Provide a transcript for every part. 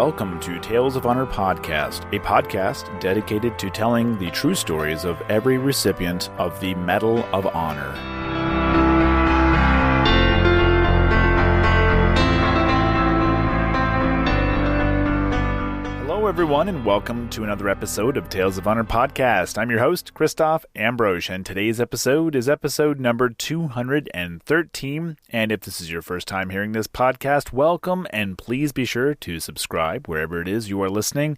welcome to Tales of Honor Podcast, a podcast dedicated to telling the true stories of every recipient of the Medal of Honor. Hello everyone, and welcome to another episode of Tales of Honor Podcast. I'm your host, Christoph Ambrosch, and today's episode is episode number 213. And if this is your first time hearing this podcast, welcome, and please be sure to subscribe wherever it is you are listening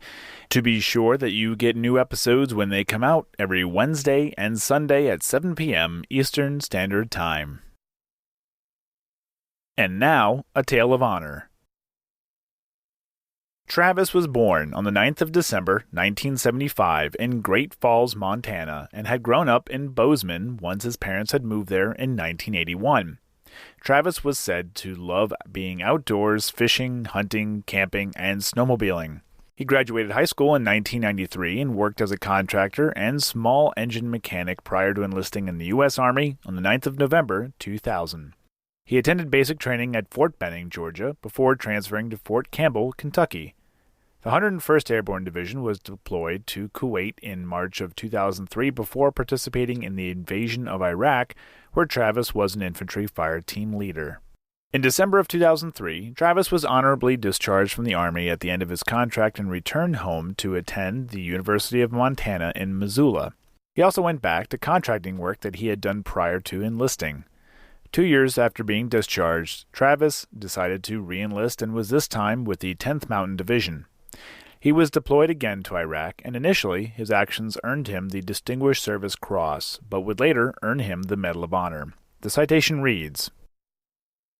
to be sure that you get new episodes when they come out every Wednesday and Sunday at 7 p.m. Eastern Standard Time. And now, a tale of honor. Travis was born on the 9th of December, 1975, in Great Falls, Montana, and had grown up in Bozeman once his parents had moved there in 1981. Travis was said to love being outdoors, fishing, hunting, camping, and snowmobiling. He graduated high school in 1993 and worked as a contractor and small engine mechanic prior to enlisting in the U.S. Army on the 9th of November, 2000. He attended basic training at Fort Benning, Georgia, before transferring to Fort Campbell, Kentucky. The 101st Airborne Division was deployed to Kuwait in March of 2003 before participating in the invasion of Iraq, where Travis was an infantry fire team leader. In December of 2003, Travis was honorably discharged from the Army at the end of his contract and returned home to attend the University of Montana in Missoula. He also went back to contracting work that he had done prior to enlisting. 2 years after being discharged, Travis decided to re-enlist and was this time with the 10th Mountain Division. He was deployed again to Iraq, and initially his actions earned him the Distinguished Service Cross, but would later earn him the Medal of Honor. The citation reads,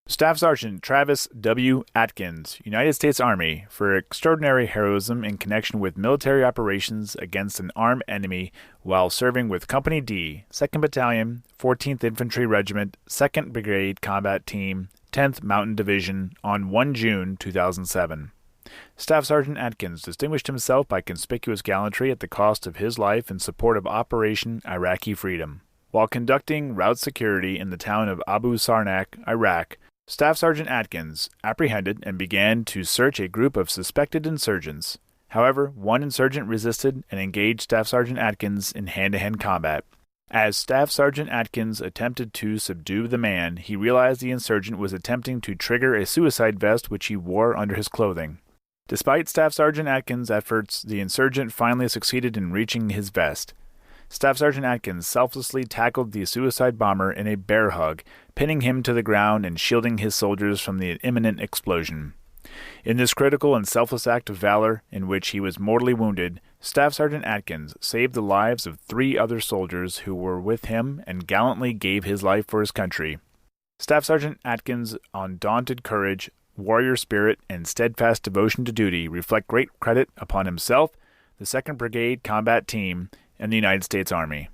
Staff Sergeant Travis W Atkins, United States Army, for extraordinary heroism in connection with military operations against an armed enemy while serving with Company D, 2nd Battalion, 14th Infantry Regiment, 2nd Brigade Combat Team, 10th Mountain Division on 1 June 2007. Staff Sergeant Atkins distinguished himself by conspicuous gallantry at the cost of his life in support of Operation Iraqi Freedom. While conducting route security in the town of Abu Sarnak, Iraq, Staff Sergeant Atkins apprehended and began to search a group of suspected insurgents. However, one insurgent resisted and engaged Staff Sergeant Atkins in hand-to-hand combat. As Staff Sergeant Atkins attempted to subdue the man, he realized the insurgent was attempting to trigger a suicide vest which he wore under his clothing. Despite Staff Sergeant Atkins' efforts, the insurgent finally succeeded in reaching his vest. Staff Sergeant Atkins selflessly tackled the suicide bomber in a bear hug, pinning him to the ground and shielding his soldiers from the imminent explosion. In this critical and selfless act of valor, in which he was mortally wounded, Staff Sergeant Atkins saved the lives of 3 other soldiers who were with him and gallantly gave his life for his country. Staff Sergeant Atkins' undaunted courage, warrior spirit, and steadfast devotion to duty reflect great credit upon himself, the 2nd Brigade Combat Team, and the United States Army.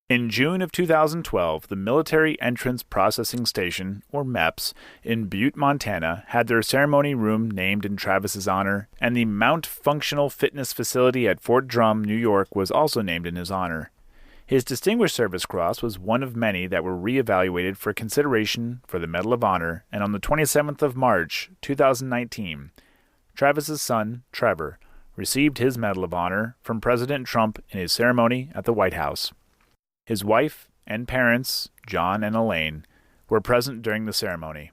In June of 2012, the Military Entrance Processing Station, or MEPS, in Butte, Montana, had their ceremony room named in Travis's honor, and the Mount Functional Fitness Facility at Fort Drum, New York, was also named in his honor. His Distinguished Service Cross was one of many that were re-evaluated for consideration for the Medal of Honor, and on the 27th of March, 2019, Travis's son, Trevor, received his Medal of Honor from President Trump in his ceremony at the White House. His wife and parents, John and Elaine, were present during the ceremony.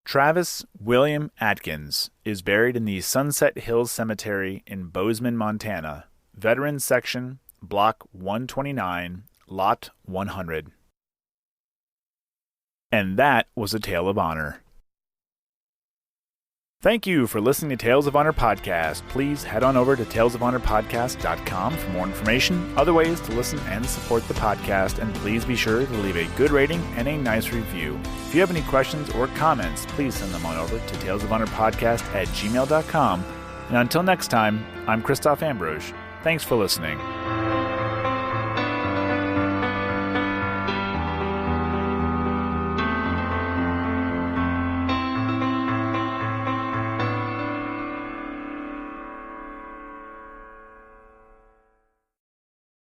Travis William Atkins is buried in the Sunset Hills Cemetery in Bozeman, Montana, Veterans Section, Block 129, Lot 100. And that was a Tale of Honor. Thank you for listening to Tales of Honor Podcast. Please head on over to talesofhonorpodcast.com for more information, other ways to listen and support the podcast, and please be sure to leave a good rating and a nice review. If you have any questions or comments, please send them on over to talesofhonorpodcast@gmail.com. And until next time, I'm Christoph Ambrosch. Thanks for listening.